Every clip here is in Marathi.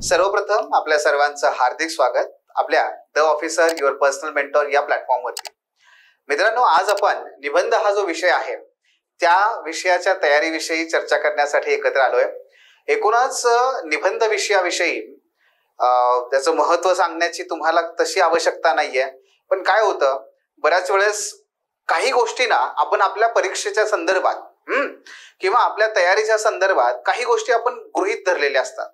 सर्वप्रथम आपल्या सर्वांचं हार्दिक स्वागत आपल्या the officer your personal mentor या प्लॅटफॉर्मवरती. मित्रांनो, आज आपण निबंध हा जो विषय आहे त्या विषयाच्या तयारीविषयी चर्चा करण्यासाठी एकत्र आलोय. एकूणच निबंध विषयाविषयी त्याचं महत्व सांगण्याची तुम्हाला तशी आवश्यकता नाहीये, पण काय होतं बऱ्याच वेळेस काही गोष्टी ना आपण आपल्या परीक्षेच्या संदर्भात किंवा आपल्या तयारीच्या संदर्भात काही गोष्टी आपण गृहीत धरलेल्या असतात.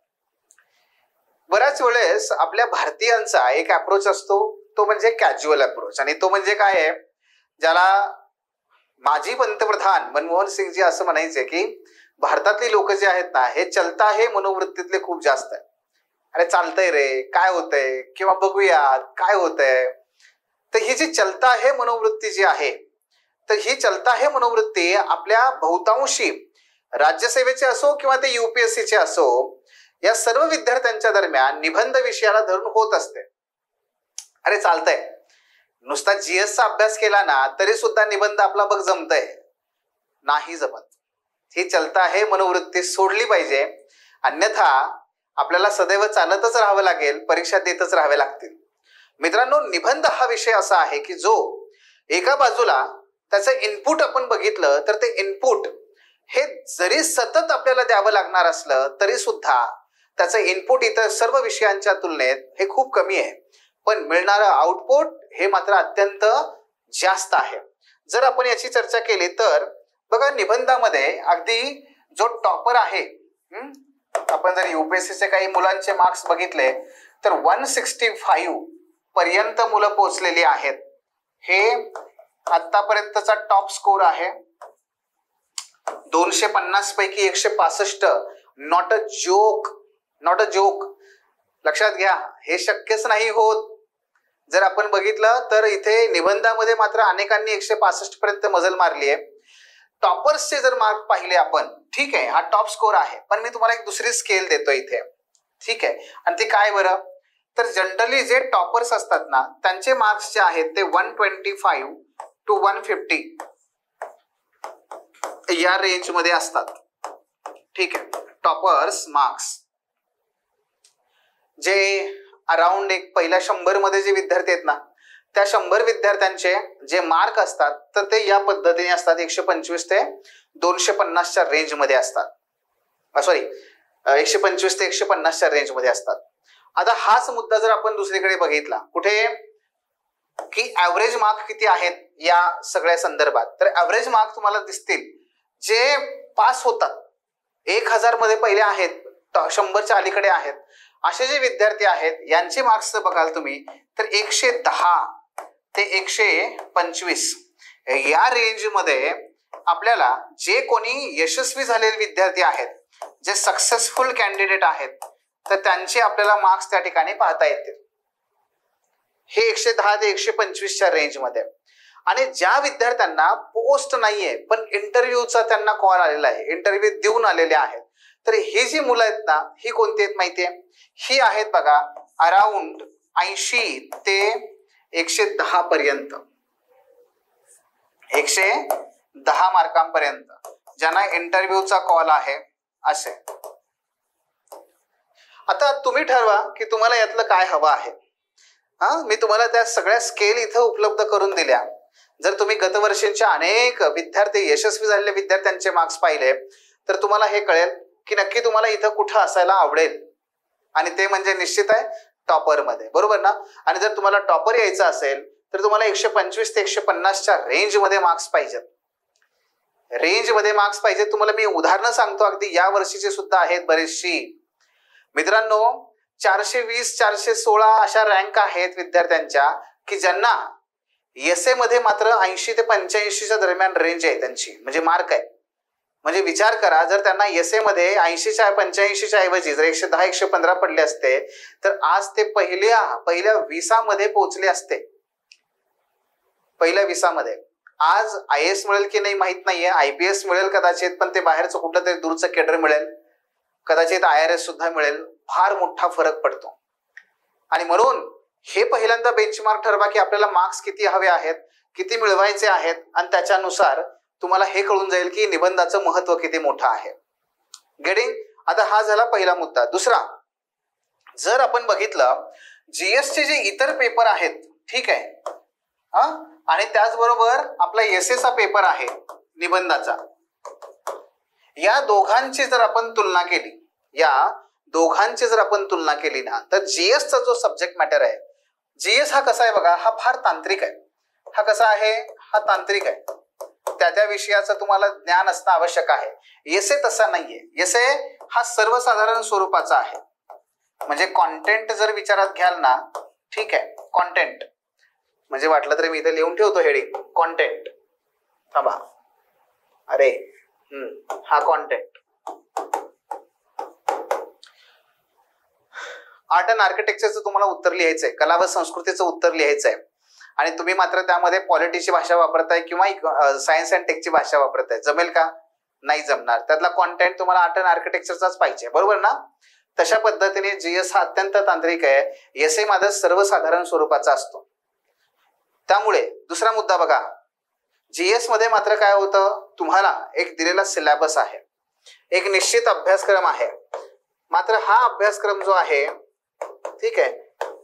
बऱ्याच वेळेस आपल्या भारतीयांचा एक अप्रोच असतो, तो म्हणजे कॅज्युअल अप्रोच. आणि तो म्हणजे काय आहे, ज्याला माजी पंतप्रधान मनमोहन सिंगजी असं म्हणायचे की भारतातली लोक जे आहेत ना हे चलता हे मनोवृत्तीतले खूप जास्त आहे. अरे चालतंय रे, काय होतंय, किंवा बघूया काय होतंय. तर ही जी चलता हे मनोवृत्ती जी आहे, तर ही चलता हे मनोवृत्ती आपल्या बहुतांशी राज्यसेवेचे असो किंवा ते UPSCचे असो, या सर्व विद्यार्थ्यांच्या दरम्यान निबंध विषयाला धरून होत असते. अरे चालतंय, नुसता GSचा अभ्यास केला ना तरी सुद्धा निबंध आपला बघ जमतंय, नाही जमत. ही चलता हे मनोवृत्ती सोडली पाहिजे, अन्यथा आपल्याला सदैव चालतच राहावं लागेल, परीक्षा देतच राहावे लागतील. मित्रांनो, निबंध हा विषय असा आहे की जो एका बाजूला त्याचं इनपुट आपण बघितलं तर ते इनपुट हे जरी सतत आपल्याला द्यावं लागणार असलं तरी सुद्धा त्याचं इनपुट इतर सर्व विषयांच्या तुलनेत हे खूप कमी आहे, पण मिळणारं आउटपुट हे मात्र अत्यंत जास्त आहे. जर आपण याची चर्चा केली तर बघा, निबंधामध्ये अगदी जो टॉपर आहे, आपण जर UPSCचे काही मुलांचे मार्क्स बघितले तर 165 पर्यंत मुलं पोहोचलेली आहेत. हे आतापर्यंतचा टॉप स्कोर आहे. 250 पैकी 165. Not a joke. लक्षात घ्या, हे शक्यच नाही होत. जर आपण बघितलं तर इथे निबंधामध्ये मात्र अनेकांनी 165 पर्यंत मजल मारली आहे. टॉपर्सचे जर मार्क पाहिले आपण, ठीक आहे, हा टॉप स्कोर आहे, पण मी तुम्हाला एक दुसरी स्केल देतो इथे, ठीक आहे. आणि ती काय बरं, तर जनरली जे टॉपर्स असतात ना त्यांचे मार्क्स जे आहेत ते 125 to 150 या रेंज मध्ये असतात. ठीक आहे, टॉपर्स मार्क्स जे अराउंड एक पहिल्या 100 मध्ये जे विद्यार्थी आहेत ना त्या 100 विद्यार्थ्यांचे जे मार्क असतात तर ते या पद्धतीने असतात, 125 ते 250च्या रेंज मध्ये असतात. सॉरी, 125 ते 150च्या रेंज मध्ये असतात. आता हाच मुद्दा जर आपण दुसरीकडे बघितला कुठे की ऍव्हरेज मार्क किती आहेत या सगळ्या संदर्भात, तर ऍव्हरेज मार्क तुम्हाला दिसतील जे पास होतात 1000 मध्ये पहिले आहेत, 100च्या अलीकडे आहेत, असे जे विद्यार्थी आहेत यांचे मार्क्स बघाल तुम्ही तर 110 ते 125 या रेंज मध्ये आपल्याला जे कोणी यशस्वी झालेले विद्यार्थी आहेत, जे सक्सेसफुल कॅन्डिडेट आहेत, तर त्यांचे आपल्याला मार्क्स त्या ठिकाणी पाहता येतील. हे 110 ते 125च्या रेंज मध्ये. आणि ज्या विद्यार्थ्यांना पोस्ट नाहीये पण इंटरव्ह्यूचा त्यांना कॉल आलेला आहे, इंटरव्ह्यू देऊन आलेले आहेत, तर ही जी मुलं आहेत ना ही कोणती आहेत माहितीये, ही आहेत बघा अराउंड 80 ते 110 पर्यंत, 110 मार्कांपर्यंत ज्यांना इंटरव्ह्यूचा कॉल आहे असे. आता तुम्ही ठरवा की तुम्हाला यातलं काय हवं आहे. मी तुम्हाला त्या सगळ्या स्केल इथं उपलब्ध करून दिल्या. जर तुम्ही गतवर्षींच्या अनेक विद्यार्थी यशस्वी झालेल्या विद्यार्थ्यांचे मार्क्स पाहिले तर तुम्हाला हे कळेल की नक्की तुम्हाला इथं कुठं असायला आवडेल, आणि ते म्हणजे निश्चित आहे टॉपर मध्ये, बरोबर ना. आणि जर तुम्हाला टॉपर यायचं असेल तर तुम्हाला 125 ते 150च्या रेंज मध्ये मार्क्स पाहिजेत. रेंज मध्ये मार्क्स पाहिजेत. तुम्हाला मी उदाहरणं सांगतो, अगदी या वर्षीचे सुद्धा आहेत बरेचशी. मित्रांनो, 420 416 अशा रँक आहेत विद्यार्थ्यांच्या की ज्यांना एसए मध्ये मात्र 80 ते 85च्या दरम्यान रेंज आहे त्यांची, म्हणजे मार्क आहे. म्हणजे विचार करा, जर त्यांना एसए मध्ये 80च्या 85च्या ऐवजी जर 110 115 पडले असते तर आज ते पहिल्या 20 मध्ये पोहोचले असते. पहिल्या 20 मध्ये. आज IAS मिळेल की नाही माहित नाहीये, IPS मिळेल कदाचित, पण ते बाहेरचं कुठलं तरी दूरचं केडर मिळेल, कदाचित IRS सुद्धा मिळेल. फार मोठा फरक पडतो. आणि म्हणून हे पहिल्यांदा बेंचमार्क ठरवा की आपल्याला मार्क्स किती हवे आहेत, किती मिळवायचे आहेत, आणि त्याच्यानुसार तुम्हाला हे कळून जाईल की निबंधाचं महत्व किती मोठं आहे. गेटिंग. आता हा झाला पहिला मुद्दा. दुसरा, जर आपण बघितलं जीएसचे जे इतर पेपर आहेत, ठीक आहे, हा, आणि त्याचबरोबर आपला एसएचा पेपर आहे निबंधाचा, या दोघांची जर आपण तुलना केली, ना, तर जीएसचा जो सब्जेक्ट मॅटर आहे, जीएस हा कसा आहे बघा, हा फार तांत्रिक आहे. हा कसा आहे, हा तांत्रिक आहे. त्या विषयाचं तुम्हाला ज्ञान असणं आवश्यक आहे. एसे तसा नाहीये. एसे हा सर्वसाधारण स्वरूपाचा आहे. म्हणजे कॉन्टेंट जर विचारात घ्याल ना, ठीक आहे, कॉन्टेंट म्हणजे वाटलं तरी मी इथे लिहून ठेवतो हेडिंग, कॉन्टेंट. थांबा, अरे हा कॉन्टेंट. आर्ट अँड आर्किटेक्चरचं तुम्हाला उत्तर लिहायचंय, कला व संस्कृतीचं उत्तर लिहायचंय, आणि तुम्ही मात्र त्यामध्ये पॉलिटीची भाषा वापरताय किंवा सायन्स अँड टेकची भाषा वापरताय. जमेल का? नाही जमणार. त्यातला कॉन्टेंट तुम्हाला आर्ट अँड आर्किटेक्चरचाच पाहिजे, बरोबर ना? तशा पद्धतीने जीएस हा अत्यंत तांत्रिक आहे. एसए माझा सर्वसाधारण स्वरूपाचा असतो. त्यामुळे दुसरा मुद्दा बघा, जीएस मध्ये मात्र काय होतं, तुम्हाला एक दिलेला सिलेबस आहे, एक निश्चित अभ्यासक्रम आहे. मात्र हा अभ्यासक्रम जो आहे, ठीक आहे,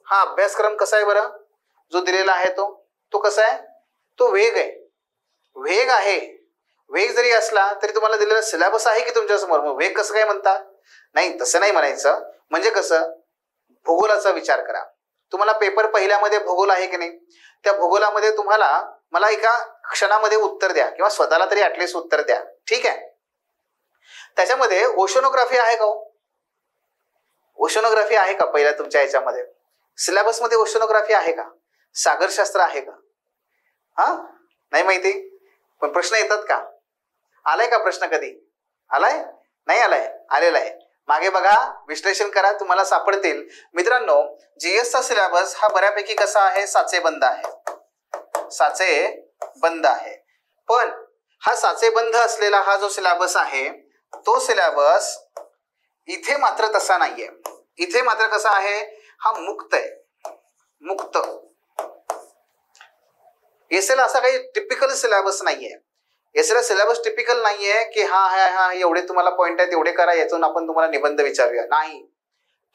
हा अभ्यासक्रम कसा आहे बरं, जो दिलेला आहे तो कसा आहे, तो वेग आहे. वेग आहे. वेग जरी असला तरी तुम्हाला दिलेला सिलेबस आहे की तुमच्या समोर, मग वेग कसं काय म्हणता? नाही, तसं नाही म्हणायचं. म्हणजे कसं, भूगोलाचा विचार करा. तुम्हाला पेपर पहिल्यामध्ये भूगोल आहे की नाही, त्या भूगोलामध्ये तुम्हाला मला एका क्षणामध्ये उत्तर द्या किंवा स्वतःला तरी ऍटलिस्ट उत्तर द्या, ठीक आहे. त्याच्यामध्ये ओशनोग्राफी आहे का? ओशनोग्राफी आहे का पहिल्या तुमच्या याच्यामध्ये? सिलेबस मध्ये ओशनोग्राफी आहे का? सागरशास्त्र आहे का? हा, नाही माहिती, पण प्रश्न येतात का? आलाय का प्रश्न? कधी आलाय? नाही आलाय? आलेला आहे. मागे बघा, विश्लेषण करा, तुम्हाला सापडतील. मित्रांनो, जीएसचा सिलेबस हा बऱ्यापैकी कसा आहे, साचेबंद आहे. साचेबंद आहे. पण हा साचेबंद असलेला हा जो सिलेबस आहे, तो सिलेबस इथे मात्र तसा नाहीये. इथे मात्र कसा आहे, हा मुक्त आहे. मुक्त. एसएला असा काही टिपिकल सिलेबस नाहीये. एसएला सिलेबस टिपिकल नाहीये की हा एवढे तुम्हाला पॉइंट आहेत, एवढे करा, यातून आपण तुम्हाला निबंध विचारूया. नाही,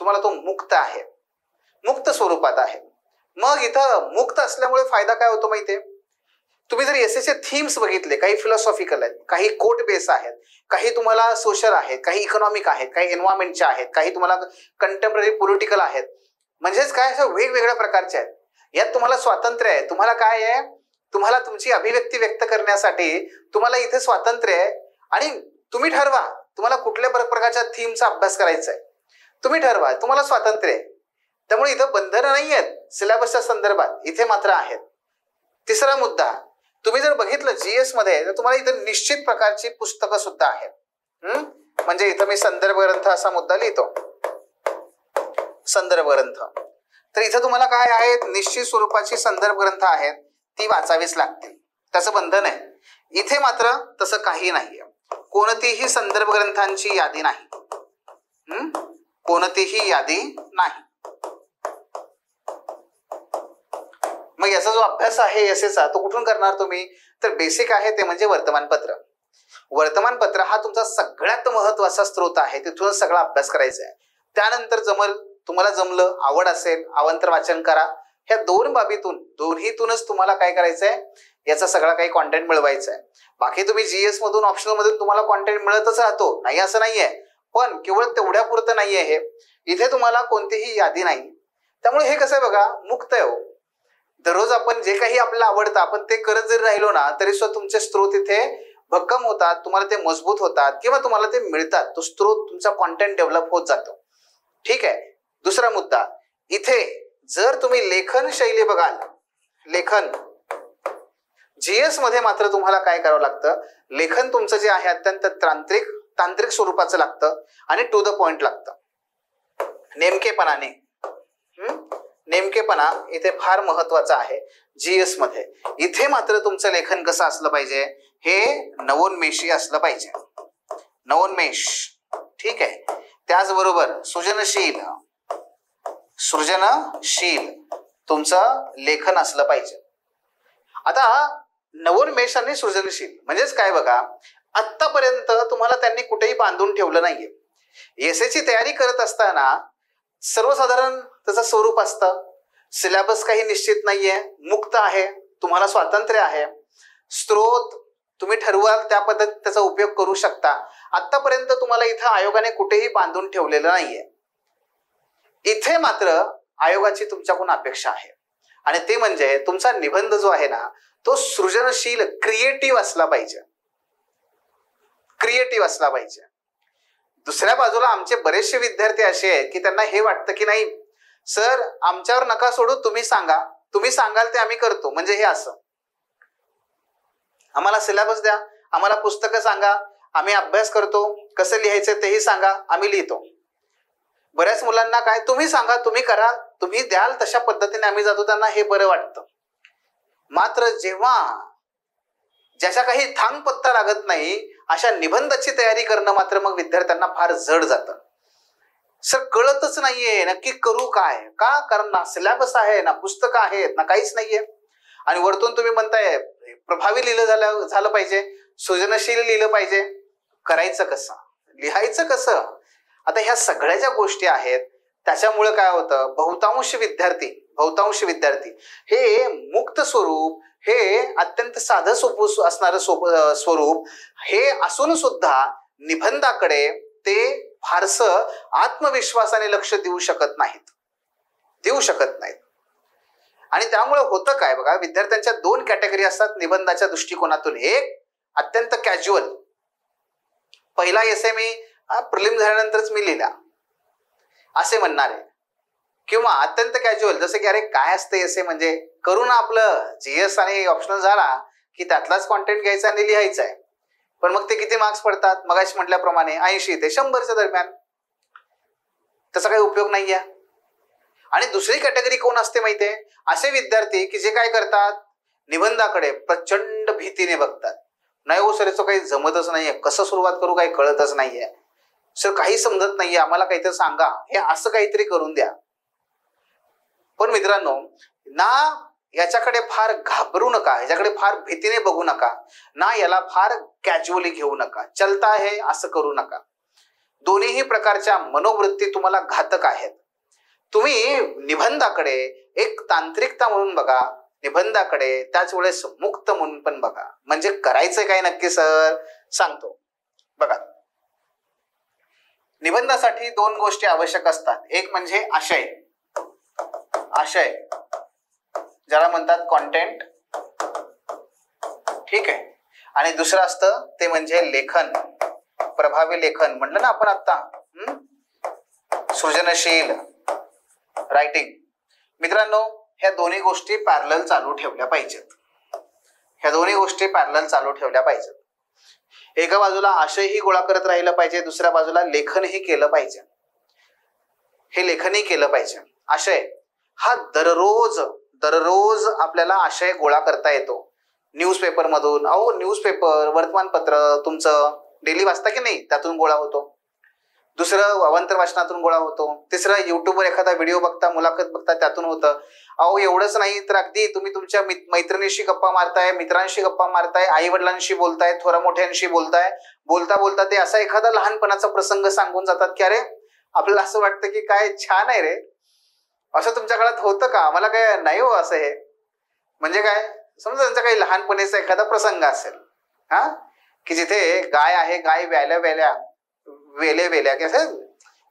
तुम्हाला तो मुक्त आहे, मुक्त स्वरूपात आहे. मग इथं मुक्त असल्यामुळे फायदा काय होतो माहितीये? तुम्ही जर एसएचे थीम्स बघितले, काही फिलॉसॉफिकल आहेत, काही कोट बेस आहेत, काही तुम्हाला सोशल आहेत, काही इकॉनॉमिक आहेत, काही एन्व्हायरमेंटचे आहेत, काही तुम्हाला कंटेम्पररी पॉलिटिकल आहेत. म्हणजेच काय, असं वेगवेगळ्या प्रकारचे आहेत. यात तुम्हाला स्वातंत्र्य आहे. तुम्हाला काय आहे, तुम्हाला तुमची अभिव्यक्ती व्यक्त करण्यासाठी तुम्हाला इथे स्वातंत्र्य आहे. आणि तुम्ही ठरवा तुम्हाला कुठल्या प्रकारच्या थीमचा अभ्यास करायचा आहे, तुम्ही ठरवा, तुम्हाला स्वातंत्र्य आहे. त्यामुळे इथं बंधनं नाही आहेत सिलेबसच्या संदर्भात, इथे मात्र आहेत. तिसरा मुद्दा, तुम्ही जर बघितलं जीएस मध्ये, तर तुम्हाला इथं निश्चित प्रकारची पुस्तकं सुद्धा आहेत. म्हणजे इथं मी संदर्भ ग्रंथ असा मुद्दा लिहितो, संदर्भ ग्रंथ. तर इथं तुम्हाला काय आहेत, निश्चित स्वरूपाची संदर्भ ग्रंथ आहेत, ती वाचावीच लागतील. त्याचं बंधन आहे. इथे मात्र तसं काही नाहीये. कोणतीही संदर्भ ग्रंथांची यादी नाही. कोणतीही यादी नाही. मग याचा जो अभ्यास आहे एसएचा, तो कुठून करणार तुम्ही? तर बेसिक आहे ते म्हणजे वर्तमानपत्र. वर्तमानपत्र हा तुमचा सगळ्यात महत्वाचा स्रोत आहे. तिथूनच सगळा अभ्यास करायचा आहे. त्यानंतर तुम्हाला जमलं, आवड असेल, अवांतर वाचन करा. ह्या दोन बाबीतून, दोन्हीतूनच तुम्हाला काय करायचंय, याचा सगळा काही कॉन्टेंट मिळवायचा आहे. बाकी तुम्ही जीएस मधून, ऑप्शनल मधून तुम्हाला कॉन्टेंट मिळतच राहतो, नाही असं नाहीये. पण केवळ तेवढ्या पुरतं नाहीये हे. इथे तुम्हाला कोणतीही यादी नाही. त्यामुळे हे कसं आहे बघा, मुक्त आहे. दररोज आपण जे काही आपल्याला आवडतं आपण ते करत जरी राहिलो ना, तरी सुद्धा तुमचे स्त्रोत इथे भक्कम होतात, तुम्हाला ते मजबूत होतात किंवा तुम्हाला ते मिळतात. तो स्त्रोत तुमचा कॉन्टेंट डेव्हलप होत जातो. ठीक आहे. दुसरा मुद्दा, इथे जर तुम्ही लेखन शैली बघाल, लेखन जीएस मध्ये मात्र तुम्हाला काय करावं लागतं, लेखन तुमचं जे आहे अत्यंत तांत्रिक स्वरूपाचं लागतं आणि टू द पॉइंट लागतं. नेमकेपणा इथे फार महत्वाचा आहे जीएस मध्ये. इथे मात्र तुमचं लेखन कसं असलं पाहिजे, हे नवोन्मेषी असलं पाहिजे. नवोन्मेष, ठीक आहे. त्याचबरोबर सृजनशील तुमचं लेखन असलं पाहिजे. आता नवोन्मेष आणि सृजनशील म्हणजेच काय बघा, आतापर्यंत तुम्हाला त्यांनी कुठेही बांधून ठेवलं नाहीये. एसएची तयारी करत असताना सर्वसाधारण त्याचं स्वरूप असतं. सिलेबस काही निश्चित नाहीये, मुक्त आहे, तुम्हाला स्वातंत्र्य आहे. स्रोत तुम्ही ठरवाल त्या पद्धतीत त्याचा उपयोग करू शकता. आतापर्यंत तुम्हाला इथं आयोगाने कुठेही बांधून ठेवलेलं नाहीये. इथे मात्र आयोगाची तुमच्याकडून अपेक्षा आहे आणि ते म्हणजे तुमचा निबंध जो आहे ना तो सृजनशील क्रिएटिव्ह असला पाहिजे. क्रिएटिव्ह असला पाहिजे. दुसऱ्या बाजूला आमचे बरेचसे विद्यार्थी असे आहेत की त्यांना हे वाटतं की नाही सर आमच्यावर नका सोडू, तुम्ही सांगा, तुम्ही सांगाल ते आम्ही करतो. म्हणजे हे असं, आम्हाला सिलेबस द्या, आम्हाला पुस्तकं सांगा, आम्ही अभ्यास करतो, कसं लिहायचं तेही सांगा, आम्ही लिहितो. बऱ्याच मुलांना काय तुम्ही सांगा, तुम्ही करा, तुम्ही द्याल तशा पद्धतीने आम्ही जातो, त्यांना हे बरं वाटतं. मात्र जेव्हा ज्याच्या काही थांग पत्ता लागत नाही अशा निबंधाची तयारी करणं मात्र मग विद्यार्थ्यांना फार जड जातं. सर कळतच नाहीये नक्की करू काय, का? कारण ना सिलेबस आहे, ना पुस्तकं आहेत, ना काहीच नाहीये. आणि वरतून तुम्ही म्हणताय प्रभावी लिहिलं झालं पाहिजे, सृजनशील लिहिलं पाहिजे. करायचं कसं, लिहायचं कसं? आता ह्या सगळ्या ज्या गोष्टी आहेत त्याच्यामुळे काय होतं, बहुतांश विद्यार्थी हे मुक्त स्वरूप, हे अत्यंत साधं सोपं असणारं स्वरूप हे असून सुद्धा निबंधाकडे ते फारसं आत्मविश्वासाने लक्ष देऊ शकत नाहीत. आणि त्यामुळे होतं काय बघा, विद्यार्थ्यांच्या दोन कॅटेगरी असतात निबंधाच्या दृष्टिकोनातून. एक अत्यंत कॅज्युअल, पहिला एसे मी प्रिलिम झाल्यानंतरच मी लिहिला असे म्हणणारे, किंवा अत्यंत कॅज्युअल जसं की अरे काय असतं एसे म्हणजे करू ना आपलं जीएस आणि ऑप्शनल झाला की त्यातलाच कॉन्टेंट घ्यायचा आणि लिहायचा आहे. पण मग ते किती मार्क्स पडतात, मगाशी म्हटल्याप्रमाणे 80 ते 100च्या दरम्यान. त्याचा काही उपयोग नाहीये. आणि दुसरी कॅटेगरी कोण असते माहितीये, असे विद्यार्थी की जे काय करतात, निबंधाकडे प्रचंड भीतीने बघतात. नाही हो सर याचं काही जमतच नाहीये, कसं सुरुवात करू काही कळतच नाहीये, सर काही समजत नाहीये, आम्हाला काहीतरी सांगा, हे असं काहीतरी करून द्या. पण मित्रांनो ना याच्याकडे फार घाबरू नका, याच्याकडे फार भीतीने बघू नका, ना याला फार कॅज्युअली घेऊ नका, चलता आहे असं करू नका. दोन्हीही प्रकारच्या मनोवृत्ती तुम्हाला घातक आहेत. तुम्ही निबंधाकडे एक तांत्रिकता म्हणून बघा, निबंधाकडे त्याच वेळेस मुक्त म्हणून पण बघा. म्हणजे करायचं काय नक्की सर सांगतो बघा. निबंधासाठी दोन गोष्टी आवश्यक असतात. एक म्हणजे आशय ज्याला म्हणतात कॉन्टेंट, ठीक आहे. आणि दुसरं असतं ते म्हणजे लेखन, प्रभावी लेखन म्हणलं ना आपण आता, सृजनशील रायटिंग. मित्रांनो ह्या दोन्ही गोष्टी पॅरलल चालू ठेवल्या पाहिजेत. एका बाजूला आशयही गोळा करत राहिलं पाहिजे, दुसऱ्या बाजूला लेखनही केलं पाहिजे. हे लेखनही केलं पाहिजे. आशय हा दररोज आपल्याला आशय गोळा करता येतो. न्यूजपेपर मधून, न्यूजपेपर वर्तमानपत्र तुमचं डेली वाचता की नाही, त्यातून गोळा होतो. दुसरं अवांतर वाचनातून गोळा होतो. तिसरं युट्यूबवर एखादा व्हिडिओ बघता, मुलाखत बघता, त्यातून होतं. एवढंच नाही तर अगदी तुम्ही तुमच्या मैत्रिणीशी गप्पा मारताय, मित्रांशी गप्पा मारताय, आई वडिलांशी बोलताय, थोरा मोठ्यांशी बोलताय, बोलता ते असा एखादा लहानपणाचा प्रसंग सांगून जातात की अरे आपल्याला असं वाटतं की काय छान आहे रे. असं तुमच्या काळात होतं का? मला काय नाही हो असं. हे म्हणजे काय, समजा त्यांचा काही लहानपणीचा एखादा प्रसंग असेल की जिथे गाय आहे, गाय वेल्या कसं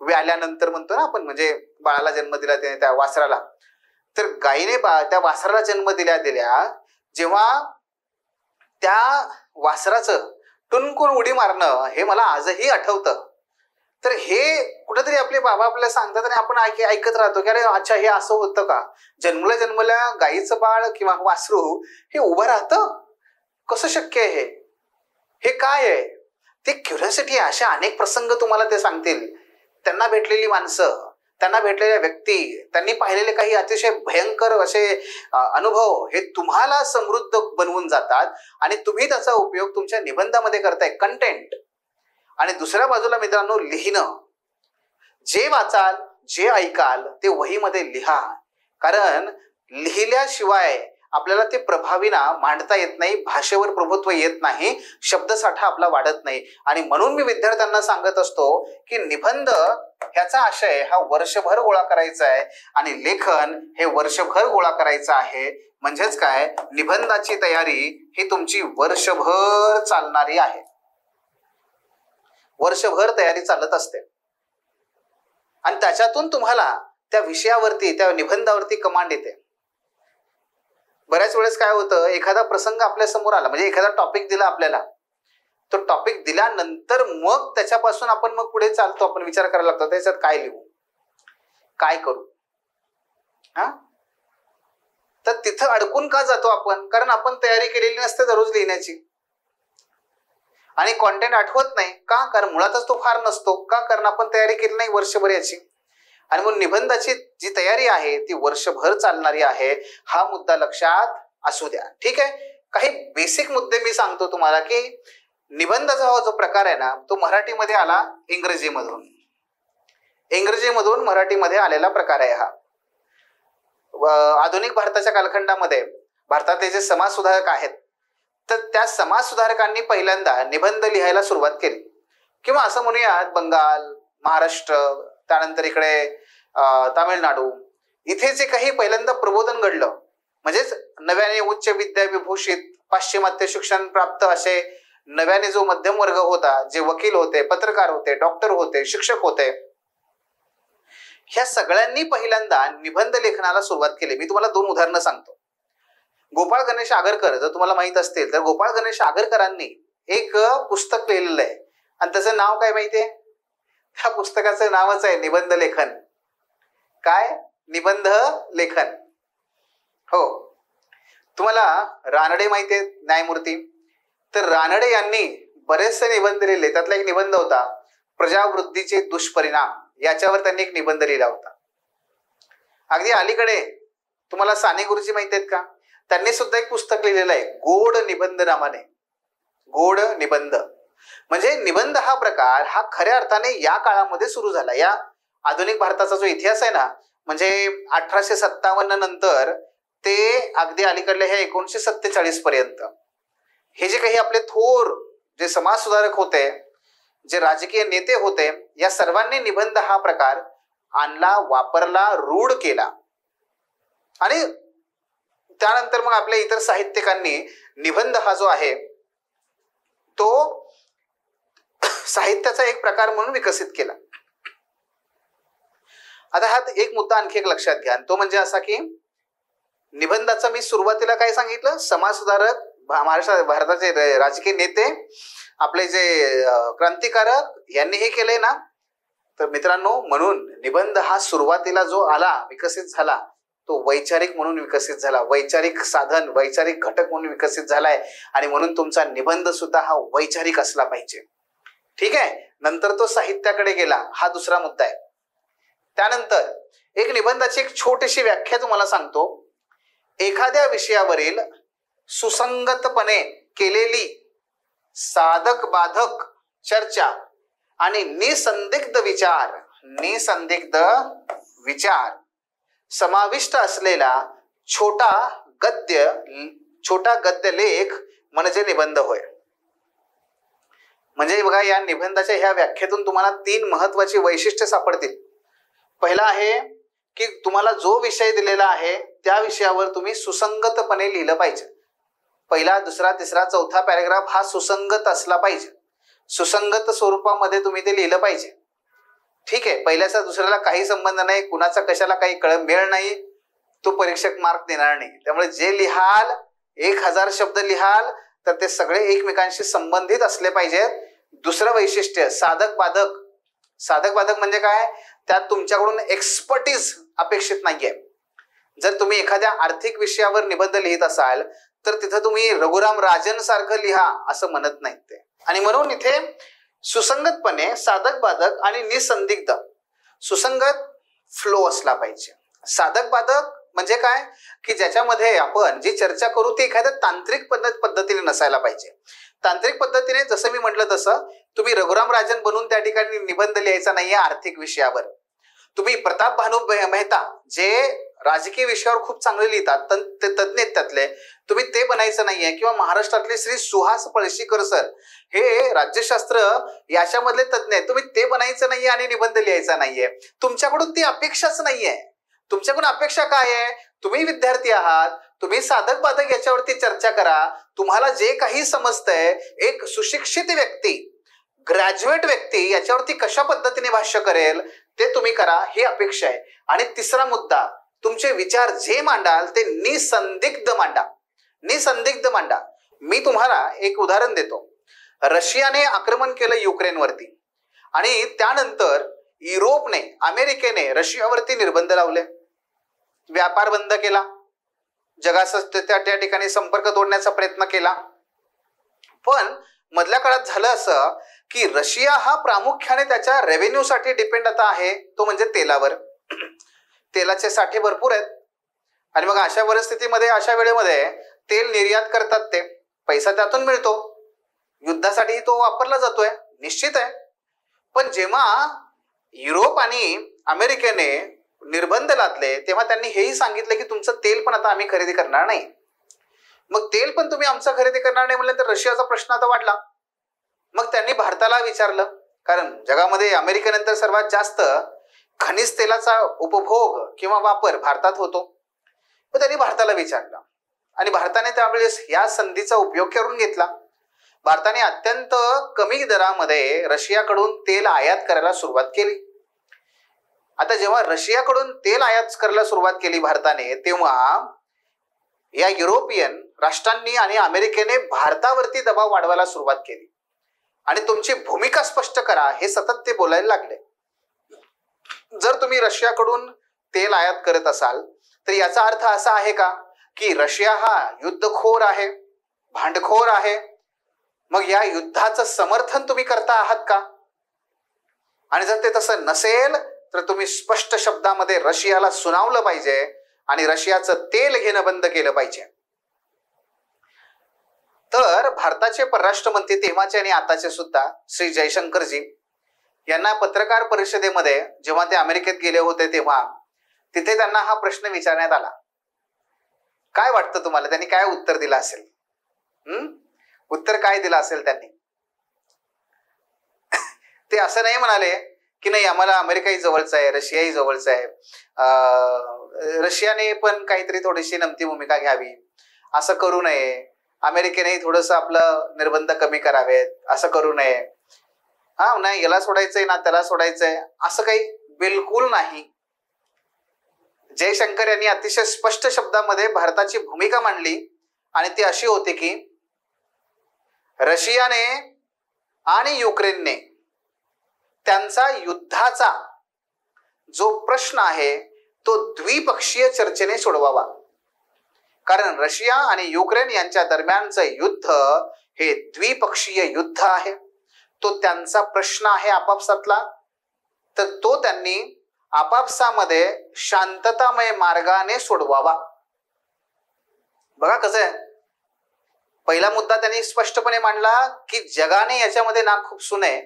व्याल्यानंतर म्हणतो ना आपण, म्हणजे बाळाला जन्म दिला त्याने, त्या वासराला. तर गायीने त्या वासराला जन्म दिल्या जेव्हा त्या वासराचं टुनकून उडी मारणं हे मला आजही आठवतं. तर हे कुठेतरी आपले बाबा आपल्याला सांगतात आणि आपण ऐकत राहतो की अरे अच्छा हे असं होतं का, जन्मल्या गायीचं बाळ किंवा वासरू हे उभं राहतं, कसं शक्य आहे, हे काय आहे, ते क्युरिओसिटी. अशा अनेक प्रसंग तुम्हाला ते सांगतील. त्यांना भेटलेली माणसं, त्यांना भेटलेल्या व्यक्ती, त्यांनी पाहिलेले काही अतिशय भयंकर असे अनुभव हे तुम्हाला समृद्ध बनवून जातात आणि तुम्ही त्याचा उपयोग तुमच्या निबंधामध्ये करताय, कंटेंट. आणि दुसऱ्या बाजूला मित्रांनो लिहिणं, जे वाचाल जे ऐकाल ते वहीमध्ये लिहा. कारण लिहिल्याशिवाय आपल्याला ते प्रभावीना मांडता येत नाही, भाषेवर प्रभुत्व येत नाही, शब्दसाठा आपला वाढत नाही. आणि म्हणून मी विद्यार्थ्यांना सांगत असतो की निबंध ह्याचा आशय हा वर्षभर गोळा करायचा आहे आणि लेखन हे वर्षभर गोळा करायचं आहे. म्हणजेच काय, निबंधाची तयारी ही तुमची वर्षभर चालणारी आहे, वर्षभर तयारी चालत असते. आणि त्याच्यातून तुम्हाला त्या विषयावरती, त्या निबंधावरती कमांड येते. बऱ्याच वेळेस काय होतं, एखादा प्रसंग आपल्या समोर आला, म्हणजे एखादा टॉपिक दिला आपल्याला, तो टॉपिक दिल्यानंतर मग त्याच्यापासून आपण मग पुढे चालतो, आपण विचार करायला लागतो त्याच्यात काय लिहू, काय करू. तर तिथं अडकून का जातो आपण, कारण आपण तयारी केलेली नसते दररोज लिहिण्याची आणि कॉन्टेंट आठवत नाही का, कारण मुळातच तो फार नसतो का, कारण आपण तयारी केली नाही वर्षभर याची. आणि मग निबंधाची जी तयारी आहे ती वर्षभर चालणारी आहे, हा मुद्दा लक्षात असू द्या. ठीक आहे, काही बेसिक मुद्दे मी सांगतो तुम्हाला की निबंधाचा हा जो प्रकार आहे ना, तो मराठीमध्ये आला इंग्रजीमधून, इंग्रजीमधून मराठीमध्ये आलेला प्रकार आहे हा. आधुनिक भारताच्या कालखंडामध्ये भारतातले जे समाज सुधारक आहेत, तर त्या समाज सुधारकांनी पहिल्यांदा निबंध लिहायला सुरुवात केली. किंवा असं म्हणूयात बंगाल, महाराष्ट्र, त्यानंतर इकडे तामिळनाडू, इथे जे काही पहिल्यांदा प्रबोधन घडलं, म्हणजेच नव्याने उच्च विद्या विभूषित पाश्चिमात्य शिक्षण प्राप्त असे नव्याने जो मध्यम वर्ग होता, जे वकील होते, पत्रकार होते, डॉक्टर होते, शिक्षक होते, ह्या सगळ्यांनी पहिल्यांदा निबंध लेखनाला सुरुवात केली. मी तुम्हाला 2 उदाहरणं सांगतो. गोपाळ गणेश आगरकर, जर तुम्हाला माहित असतील तर गोपाळ गणेश आगरकरांनी एक पुस्तक लिहिलेलं आहे आणि त्याचं नाव काय माहितीये, त्या पुस्तकाचं नावच आहे निबंध लेखन. काय, निबंध लेखन. हो, तुम्हाला रानडे माहिती आहे, न्यायमूर्ती, तर रानडे यांनी बरेचसे निबंध लिहिले. त्यातला एक निबंध होता प्रजावृद्धीचे दुष्परिणाम, याच्यावर त्यांनी एक निबंध लिहिला होता. अगदी अलीकडे तुम्हाला साने गुरुजी माहिती आहेत का, त्यांनी सुद्धा एक पुस्तक लिहिलेलं आहे गोड निबंध नावाने. गोड निबंध म्हणजे निबंध हा प्रकार हा खऱ्या अर्थाने या काळामध्ये सुरू झाला. या आधुनिक भारताचा जो इतिहास आहे ना, म्हणजे 1857 नंतर ते अगदी अलीकडल्या ह्या 1947 पर्यंत हे जे काही आपले थोर जे समाज सुधारक होते, जे राजकीय नेते होते, या सर्वांनी निबंध हा प्रकार आणला, वापरला, रूढ केला. आणि त्यानंतर मग आपल्या इतर साहित्यिकांनी निबंध हा जो आहे तो साहित्याचा एक प्रकार म्हणून विकसित केला. आता हा एक मुद्दा आणखी एक लक्षात घ्या, तो म्हणजे असा की निबंधाचा मी सुरुवातीला काय सांगितलं, समाज सुधारक, भारताचे राजकीय नेते, आपले जे क्रांतिकारक यांनी हे केलंय ना. तर मित्रांनो, म्हणून निबंध हा सुरुवातीला जो आला, विकसित झाला, तो वैचारिक म्हणून विकसित झाला, वैचारिक साधन, वैचारिक घटक म्हणून विकसित झालाय. आणि म्हणून तुमचा निबंध सुद्धा हा वैचारिक असला पाहिजे. ठीक आहे, नंतर तो साहित्याकडे गेला, हा दुसरा मुद्दा आहे. त्यानंतर एक निबंधाची एक छोटीशी व्याख्या तुम्हाला सांगतो. एखाद्या विषयावरील सुसंगतपणे केलेली साधक बाधक चर्चा आणि निसंदिग्ध विचार समाविष्ट असलेला छोटा गद्य लेख म्हणजे निबंध होय. म्हणजे बघा, या निबंधाच्या ह्या व्याख्येतून तुम्हाला 3 महत्वाची वैशिष्ट्ये सापडतील. पहिला आहे की तुम्हाला जो विषय दिलेला आहे त्या विषयावर तुम्ही सुसंगतपणे लिहिलं पाहिजे. पहिला, दुसरा, तिसरा, चौथा पॅरेग्राफ हा सुसंगत असला पाहिजे. सुसंगत स्वरूपामध्ये तुम्ही ते लिहिलं पाहिजे. ठीक आहे, पहिल्याचा दुसऱ्याला काही संबंध नाही, कुणाचा कशाला काही मेळ नाही, तो परीक्षक मार्क देणार नाही. त्यामुळे जे लिहाल, 1000 शब्द लिहाल, तर ते सगळे एकमेकांशी संबंधित असले पाहिजेत. दुसरं वैशिष्ट्य, साधक बाधक. साधक बाधक म्हणजे काय, त्यात तुमच्याकडून एक्सपर्टीज अपेक्षित नाहीये. जर तुम्ही एखाद्या आर्थिक विषयावर निबंध लिहित असाल तर तिथं तुम्ही रघुराम राजन सारखं लिहा असं म्हणत नाहीत ते. आणि म्हणून इथे सुसंगतपणे, साधक बाधक आणि निसंदिग्ध, सुसंगत फ्लो असला पाहिजे. साधक बाधक म्हणजे काय की ज्याच्यामध्ये आपण जी चर्चा करू ती एखाद्या तांत्रिक पद्धतीने नसायला पाहिजे. तांत्रिक पद्धतीने जसं मी म्हटलं तसं तुम्ही रघुराम राजन बनून त्या ठिकाणी निबंध लिहायचा नाहीये आर्थिक विषयावर. तुम्ही प्रताप भानू मेहता जे राजकीय विषयावर खूप चांगले लिहितात, ते तज्ज्ञ आहेत त्यातले, तुम्ही ते बनायचं नाहीये. किंवा महाराष्ट्रातले श्री सुहास पळशीकर सर हे राज्यशास्त्र याच्यामधले तज्ज्ञ आहेत, तुम्ही ते बनायचं नाहीये आणि निबंध लिहायचा नाहीये. तुमच्याकडून ती अपेक्षाच नाहीये. तुमच्याकडून अपेक्षा काय आहे? तुम्ही विद्यार्थी आहात, तुम्ही साधक बाधक याच्यावरती चर्चा करा. तुम्हाला जे काही समजतंय, एक सुशिक्षित व्यक्ती, ग्रॅज्युएट व्यक्ती याच्यावरती कशा पद्धतीने भाष्य करेल ते तुम्ही करा, ही अपेक्षा आहे. आणि तिसरा मुद्दा, तुमचे विचार जे मांडाल ते निसंदिग्ध मांडा. निसंदिग्ध मांडा. मी तुम्हाला एक उदाहरण देतो. रशियाने आक्रमण केलं युक्रेनवरती आणि त्यानंतर युरोपने, अमेरिकेने रशियावरती निर्बंध लावले, व्यापार बंद केला, जगासह त्या ठिकाणी संपर्क तोडण्याचा प्रयत्न केला. पण मधल्या काळात झालं असं की रशिया हा प्रामुख्याने त्याच्या रेव्हेन्यूसाठी डिपेंड आता आहे, तो म्हणजे तेलावर. तेलाचे साठे भरपूर आहेत आणि मग अशा परिस्थितीमध्ये, अशा वेळेमध्ये तेल निर्यात करतात, ते पैसा त्यातून मिळतो, युद्धासाठी तो वापरला जातोय, निश्चित आहे. पण जेव्हा युरोप आणि अमेरिकेने निर्बंध लादले तेव्हा त्यांनी हेही सांगितलं की तुमचं तेल पण आता आम्ही खरेदी करणार नाही. मग तेल पण तुम्ही आमचं खरेदी करणार नाही म्हणलं तर रशियाचा प्रश्न आता वाढला. मग त्यांनी भारताला विचारलं, कारण जगामध्ये अमेरिकेनंतर सर्वात जास्त खनिज तेलाचा उपभोग किंवा वापर भारतात होतो. मग त्यांनी भारताला विचारलं आणि भारताने त्यावेळेस या संधीचा उपयोग करून घेतला. भारताने अत्यंत कमी दरामध्ये रशियाकडून तेल आयात करायला सुरुवात केली. आता जेव्हा रशियाकडून तेल आयात करायला सुरुवात केली भारताने, तेव्हा या युरोपियन राष्ट्रांनी आणि अमेरिकेने भारतावरती दबाव वाढवायला सुरुवात केली आणि तुमची भूमिका स्पष्ट करा हे सतत ते बोलायला लागले. जर तुम्ही रशियाकडून तेल आयात करत असाल तर याचा अर्थ असा आहे का की रशिया हा युद्धखोर आहे, भांडखोर आहे? मग या युद्धाचं समर्थन तुम्ही करता आहात का? आणि जर ते तसं नसेल तर तुम्ही स्पष्ट शब्दामध्ये रशियाला सुनावलं पाहिजे आणि रशियाचं तेल घेणं बंद केलं पाहिजे. तर भारताचे परराष्ट्र मंत्री तेव्हाचे आणि आताचे सुद्धा श्री जयशंकरजी यांना पत्रकार परिषदेमध्ये जेव्हा ते अमेरिकेत गेले होते तेव्हा तिथे त्यांना हा प्रश्न विचारण्यात आला. काय वाटतं तुम्हाला त्यांनी काय उत्तर दिलं असेल? उत्तर काय दिलं असेल त्यांनी? ते असं नाही म्हणाले की नाही आम्हाला अमेरिकाही जवळचा आहे, रशियाही जवळचा आहे, रशियाने पण काहीतरी थोडीशी नमती भूमिका घ्यावी, असं करू नये, अमेरिकेनेही थोडंसं आपलं निर्बंध कमी करावेत, असं करू नये, हा नाही याला सोडायचंय ना त्याला सोडायचंय, असं काही बिलकुल नाही. जयशंकर यांनी अतिशय स्पष्ट शब्दामध्ये भारताची भूमिका मांडली आणि ती अशी होती की रशियाने आणि युक्रेनने त्यांचा युद्धाचा जो प्रश्न आहे तो द्विपक्षीय चर्चेने सोडवावा. कारण रशिया आणि युक्रेन यांच्या दरम्यानचं युद्ध हे द्विपक्षीय युद्ध आहे, तो त्यांचा प्रश्न आहे आपापसातला. तर तो त्यांनी आपापसामध्ये शांततामय मार्गाने सोडवावा. बघा कसं आहे, पहिला मुद्दा त्यांनी स्पष्टपणे मांडला की जगाने याच्यामध्ये नाक खुपसू नये,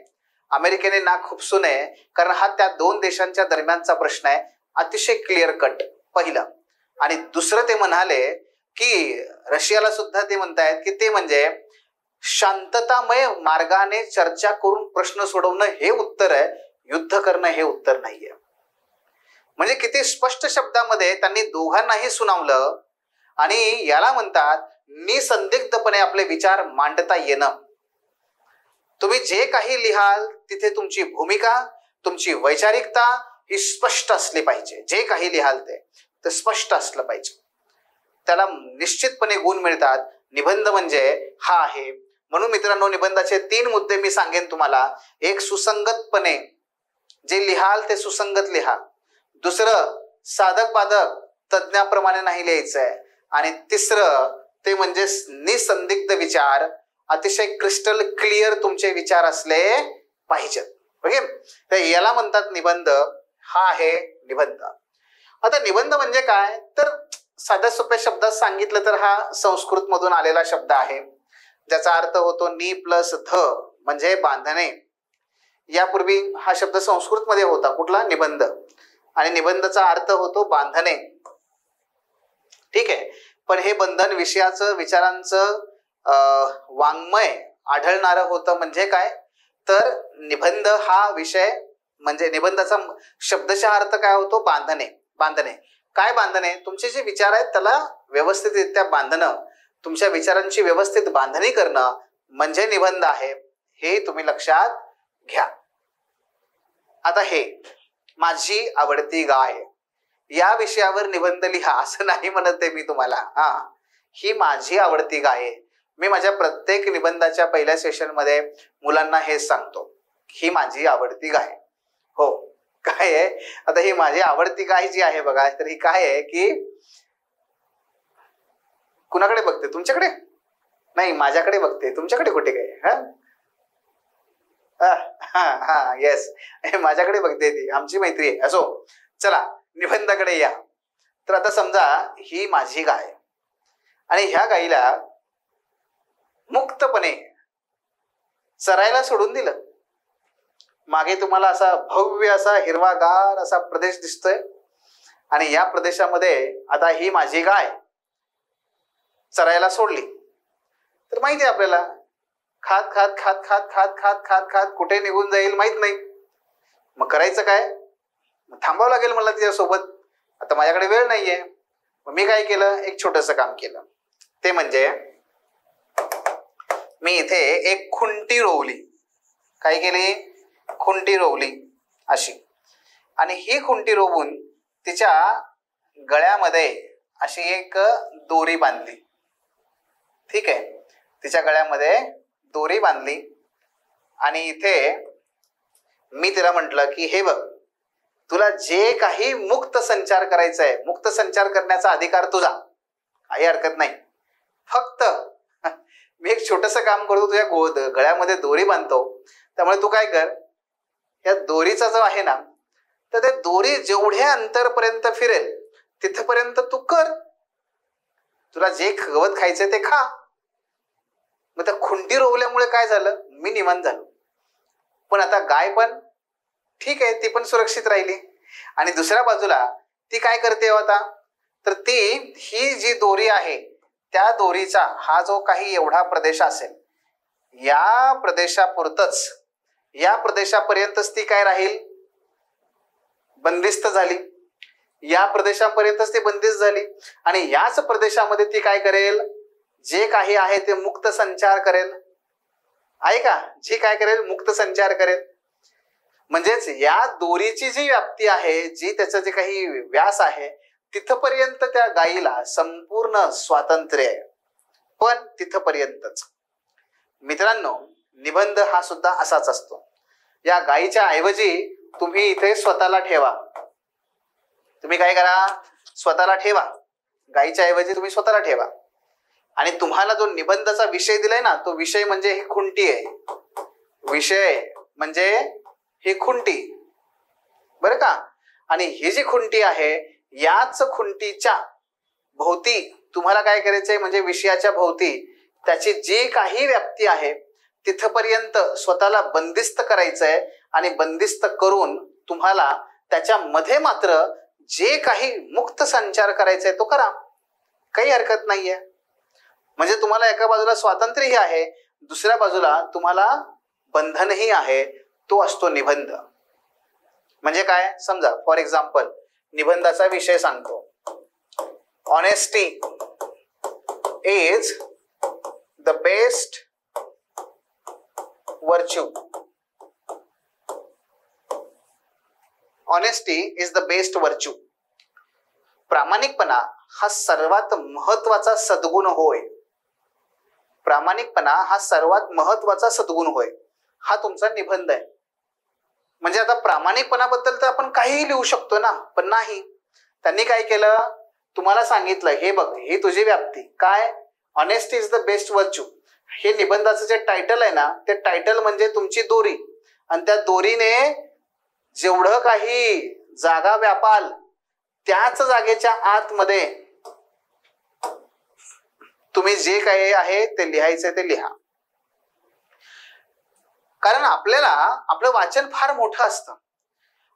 अमेरिकेने नाक खुपसू नये, कारण हा त्या दोन देशांच्या दरम्यानचा प्रश्न आहे, अतिशय क्लिअर कट पहिलं. आणि दुसरं ते म्हणाले की रशियाला सुद्धा ते म्हणतायत की ते म्हणजे शांततामय मार्गाने चर्चा करून प्रश्न सोडवणं हे उत्तर आहे, युद्ध करणं हे उत्तर नाहीये. म्हणजे किती स्पष्ट शब्दामध्ये त्यांनी दोघांनाही सुनावलं आणि याला म्हणतात निसंदिग्धपणे आपले विचार मांडता येणं. तुम्ही जे काही लिहाल तिथे तुमची भूमिका, तुमची वैचारिकता ही स्पष्ट असली पाहिजे. जे काही लिहाल ते स्पष्ट असलं पाहिजे. त्याला निश्चितपणे गुण मिळतात. निबंध म्हणजे हा आहे. म्हणून मित्रांनो, निबंधाचे 3 मुद्दे मी सांगेन तुम्हाला. एक, सुसंगतपणे जे लिहाल ते सुसंगत लिहा. दुसरं, साधक बाधक तज्ञाप्रमाणे नाही लिहायचंय. आणि तिसरं ते म्हणजे निसंदिग्ध विचार, अतिशय क्रिस्टल क्लिअर तुमचे विचार असले पाहिजेत. ओके, तर याला म्हणतात निबंध. हा आहे निबंध. आता निबंध म्हणजे काय तर साध्या सोप्या शब्दात सांगितलं तर हा संस्कृत मधून आलेला शब्द आहे ज्याचा अर्थ होतो नि प्लस ध म्हणजे बांधणे. यापूर्वी हा शब्द संस्कृत मध्ये होता कुठला? निबंध. आणि निबंधचा अर्थ होतो बांधणे. ठीक आहे. पण हे बंधन विषयाचं विचारांचं वाङ्मय आढळणारं होतं. म्हणजे काय तर निबंध हा विषय म्हणजे निबंधाचा शब्दशः अर्थ काय होतो? बांधणे. बांधणे काय? बांधणे तुमचे जे विचार आहेत त्याला व्यवस्थितरित्या बांधणं, तुमच्या विचारांची व्यवस्थित बांधणी करणं म्हणजे निबंध आहे. हे तुम्ही लक्षात घ्या. आता हे माझी आवडती गाय या विषयावर निबंध लिहा असं नाही म्हणत आहे मी तुम्हाला. ही माझी आवडती गाय आहे. मी माझ्या प्रत्येक निबंधाच्या पहिल्या सेशनमध्ये मुलांना हेच सांगतो, ही माझी आवडती गाय. हो काय आहे? आता ही माझी आवडती गाय जी आहे बघा, तर ही काय आहे की कुणाकडे बघते? तुमच्याकडे नाही, माझ्याकडे बघते. तुमच्याकडे कुठे काय? येस, माझ्याकडे बघते ती, आमची मैत्री आहे. असो, चला निबंधाकडे या. तर आता समजा ही माझी गाय आणि ह्या गाईला मुक्तपणे चरायला सोडून दिलं. मागे तुम्हाला असा भव्य असा हिरवागार असा प्रदेश दिसतोय आणि या प्रदेशामध्ये आता ही माझी गाय चरायला सोडली. तर माहिती आहे आपल्याला, खात खात खात खात खात खात खात खात कुठे निघून जाईल माहित नाही. मग करायचं काय? थांबावं लागेल मला तिच्यासोबत. आता माझ्याकडे वेळ नाहीये. मग मी काय केलं? एक छोटंसं काम केलं. ते म्हणजे मी इथे एक खुंटी रोवली. काय केली? खुंटी रोवली अशी. आणि ही खुंटी रोवून तिच्या गळ्यामध्ये अशी एक दोरी बांधली. ठीक आहे, तिच्या गळ्यामध्ये दोरी बांधली आणि इथे मी तिला म्हटलं की हे बघ, तुला जे काही मुक्त संचार करायचा आहे, मुक्त संचार करण्याचा अधिकार तुझा, काही हरकत नाही. फक्त मी एक छोटंसं काम करतो, तुझ्या गळ्यामध्ये दोरी बांधतो. त्यामुळे तू काय कर, या दोरीचा जो आहे ना, तर त्या दोरी जेवढ्या अंतरपर्यंत फिरेल तिथपर्यंत तू कर. तुला जे गवत खायचंय ते खा. मग त्या खुंटी रोवल्यामुळे काय झालं? मी निवांत झालो. पण आता गाय पण ठीक आहे, ती पण सुरक्षित राहिली. आणि दुसऱ्या बाजूला ती काय करते आता, तर ती ही जी दोरी आहे त्या दोरीचा हा जो काही एवढा प्रदेश असेल, या प्रदेशापुरतच, या प्रदेशापर्यंतच ती काय राहील? बंदिस्त झाली. या प्रदेशापर्यंतच ती बंदिस्त झाली आणि याच प्रदेशामध्ये ती काय करेल? जे काही आहे ते मुक्त संचार करेल. आहे का? जी काय करेल? मुक्त संचार करेल. म्हणजेच या दोरीची जी व्याप्ती आहे, जी त्याचं जे काही व्यास आहे, तिथपर्यंत त्या गायीला संपूर्ण स्वातंत्र्य आहे. पण तिथपर्यंतच. मित्रांनो, निबंध हा सुद्धा असाच असतो. या गायीच्या ऐवजी तुम्ही इथे स्वतःला ठेवा. तुम्ही काय करा? स्वतःला ठेवा. गायीच्या ऐवजी तुम्ही स्वतःला ठेवा. आणि तुम्हाला जो निबंधाचा विषय दिलाय ना, तो विषय म्हणजे ही खुंटी आहे. विषय म्हणजे ही खुंटी, बरं का? आणि ही जी खुंटी आहे, याच खुंटीच्या भोवती तुम्हाला काय करायचंय, म्हणजे विषयाच्या भोवती त्याची जी काही व्याप्ती आहे तिथपर्यंत स्वतःला बंदिस्त करायचंय. आणि बंदिस्त करून तुम्हाला त्याच्यामध्ये मात्र जे काही मुक्त संचार करायचा आहे तो करा. काही हरकत नाहीये. म्हणजे तुम्हाला एका बाजूला स्वातंत्र्यही आहे, दुसऱ्या बाजूला तुम्हाला बंधनही आहे. तो असतो निबंध. म्हणजे काय? समजा फॉर एक्झाम्पल निबंधाचा विषय सांगतो. Honesty is the best virtue. Honesty is the best virtue. प्रामाणिकपणा हा सर्वात महत्वाचा सद्गुण होय. प्रामाणिकपणा हा सर्वात महत्वाचा सद्गुण होय. हा तुमचा निबंध आहे. म्हणजे आता प्रामाणिकपणाबद्दल तर आपण काहीही लिहू शकतो ना, पण नाही. त्यांनी काय केलं? तुम्हाला सांगितलं, हे बघ, ही तुझी व्याप्ती काय? Honesty is the best virtue. हे निबंधाचं जे टायटल आहे ना, ते टायटल म्हणजे तुमची दोरी. आणि त्या दोरीने जेवढं काही जागा व्यापाल त्याच जागेच्या आतमध्ये तुम्ही जे काही आहे ते लिहायचंय ते लिहा. कारण आपल्याला आपलं वाचन फार मोठं असतं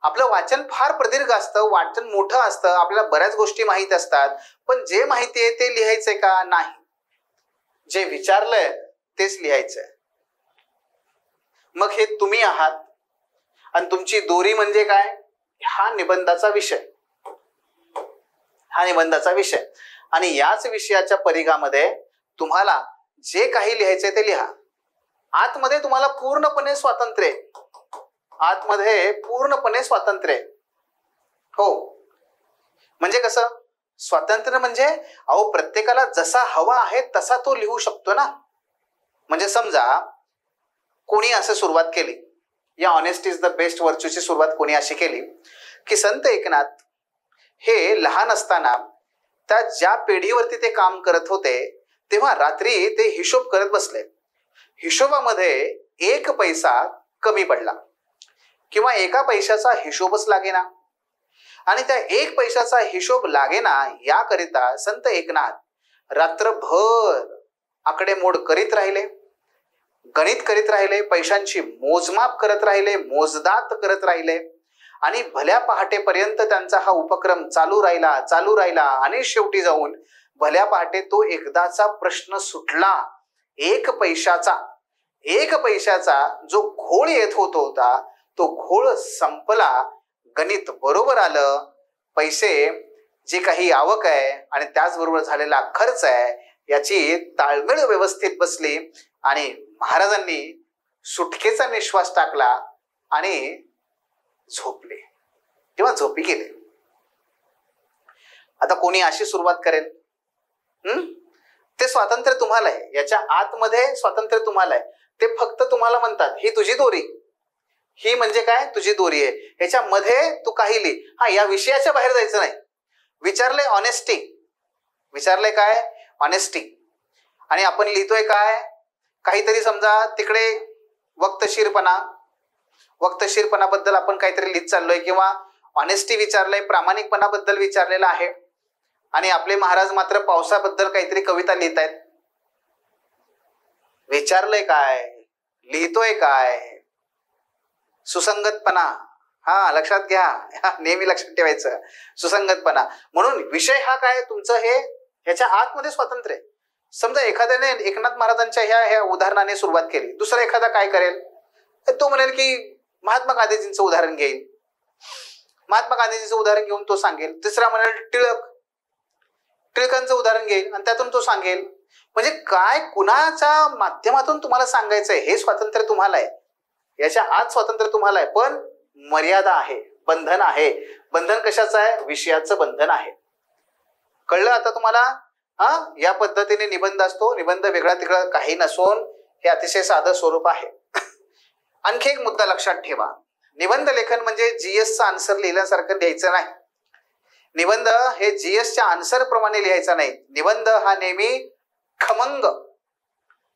आपलं वाचन फार प्रदीर्घ असतं, वाचन मोठं असतं, आपल्याला बऱ्याच गोष्टी माहीत असतात, पण जे माहिती आहे ते लिहायचंय का? नाही. जे विचारलंय तेच लिहायचंय. मग हे तुम्ही आहात आणि तुमची दोरी म्हणजे काय? हा निबंधाचा विषय. हा निबंधाचा विषय. आणि याच विषयाच्या परिघामध्ये तुम्हाला जे काही लिहायचंय ते लिहा. आतमध्ये तुम्हाला पूर्णपणे स्वातंत्र्य आहे. आतमध्ये पूर्णपणे स्वातंत्र्य आहे. हो. म्हणजे कसं स्वातंत्र्य? म्हणजे अहो प्रत्येकाला जसा हवा आहे तसा तो लिहू शकतो ना. म्हणजे समजा कोणी असं सुरुवात केली, या ऑनेस्टी इज द बेस्ट व्हर्च्यूची सुरुवात कोणी अशी केली की संत एकनाथ हे लहान असताना त्या ज्या पेढीवरती ते काम करत होते तेव्हा रात्री ते हिशोब करत बसले. हिशोबामध्ये 1 पैसा कमी पडला किंवा 1 पैशाचा हिशोबच लागेना. आणि त्या 1 पैशाचा हिशोब लागेना याकरिता संत एकनाथ रात्रभर आकडेमोड करीत राहिले, गणित करीत राहिले, पैशांची मोजमाप करत राहिले, मोजदात करत राहिले. आणि भल्या पहाटेपर्यंत त्यांचा हा उपक्रम चालू राहिला आणि शेवटी जाऊन भल्या पहाटे तो एकदाचा प्रश्न सुटला. 1 पैशाचा जो घोळ येत होता तो घोळ संपला. गणित बरोबर आलं. पैसे जे काही आवक आहे आणि त्याचबरोबर झालेला खर्च आहे याची ताळमेळ व्यवस्थित बसली आणि महाराजांनी सुटकेचा निश्वास टाकला आणि झोपले किंवा झोपी गेले. आता कोणी अशी सुरुवात करेल? ते स्वातंत्र्य तुम्हाला आहे. याच्या आतमध्ये स्वातंत्र्य तुम्हाला आहे. ते फक्त तुम्हाला म्हणतात ही तुझी दोरी. ही म्हणजे काय? तुझी दोरी आहे. ह्याच्यामध्ये तू काही लिही. हा, या विषयाच्या बाहेर जायचं नाही. विचारलंय ऑनेस्टी. विचारलंय काय? ऑनेस्टी. आणि आपण लिहितोय काय? काहीतरी समजा तिकडे वक्तशीरपणाबद्दल आपण काहीतरी लिहित चाललोय किंवा ऑनेस्टी विचारलंय, प्रामाणिकपणाबद्दल विचारलेलं आहे. आणि आपले महाराज मात्र पावसाबद्दल काहीतरी कविता लिहित आहेत. विचारलंय काय? लिहितोय काय? सुसंगतपणा. हा, लक्षात घ्या. नेहमी लक्षात ठेवायचं सुसंगतपणा. म्हणून विषय हा काय तुमचं हे ह्याच्या आतमध्ये स्वातंत्र्य. समजा एखाद्याने एकनाथ महाराजांच्या ह्या उदाहरणाने सुरुवात केली. दुसरा एखादा काय करेल? तो म्हणेल की महात्मा गांधीजींचं उदाहरण घेईल. महात्मा गांधीजींचं उदाहरण घेऊन तो सांगेल. तिसरा म्हणेल टिळकांचं उदाहरण घेईल आणि त्यातून तो सांगेल. म्हणजे काय कुणाच्या माध्यमातून तुम्हाला सांगायचंय हे स्वातंत्र्य तुम्हाला आहे. याच्या आत स्वातंत्र्य तुम्हाला आहे. पण मर्यादा आहे, बंधन आहे. बंधन कशाचं आहे? विषयाचं बंधन आहे. कळलं आता तुम्हाला? या पद्धतीने निबंध असतो. निबंध वेगळा तिकडा काही नसून हे अतिशय साधं स्वरूप आहे. आणखी एक मुद्दा लक्षात ठेवा. निबंध लेखन म्हणजे जीएसचं आन्सर लिहिल्यासारखं लिहायचं नाही. निबंध हे जीएसच्या आन्सर प्रमाणे लिहायचा नाही. निबंध हा नेहमी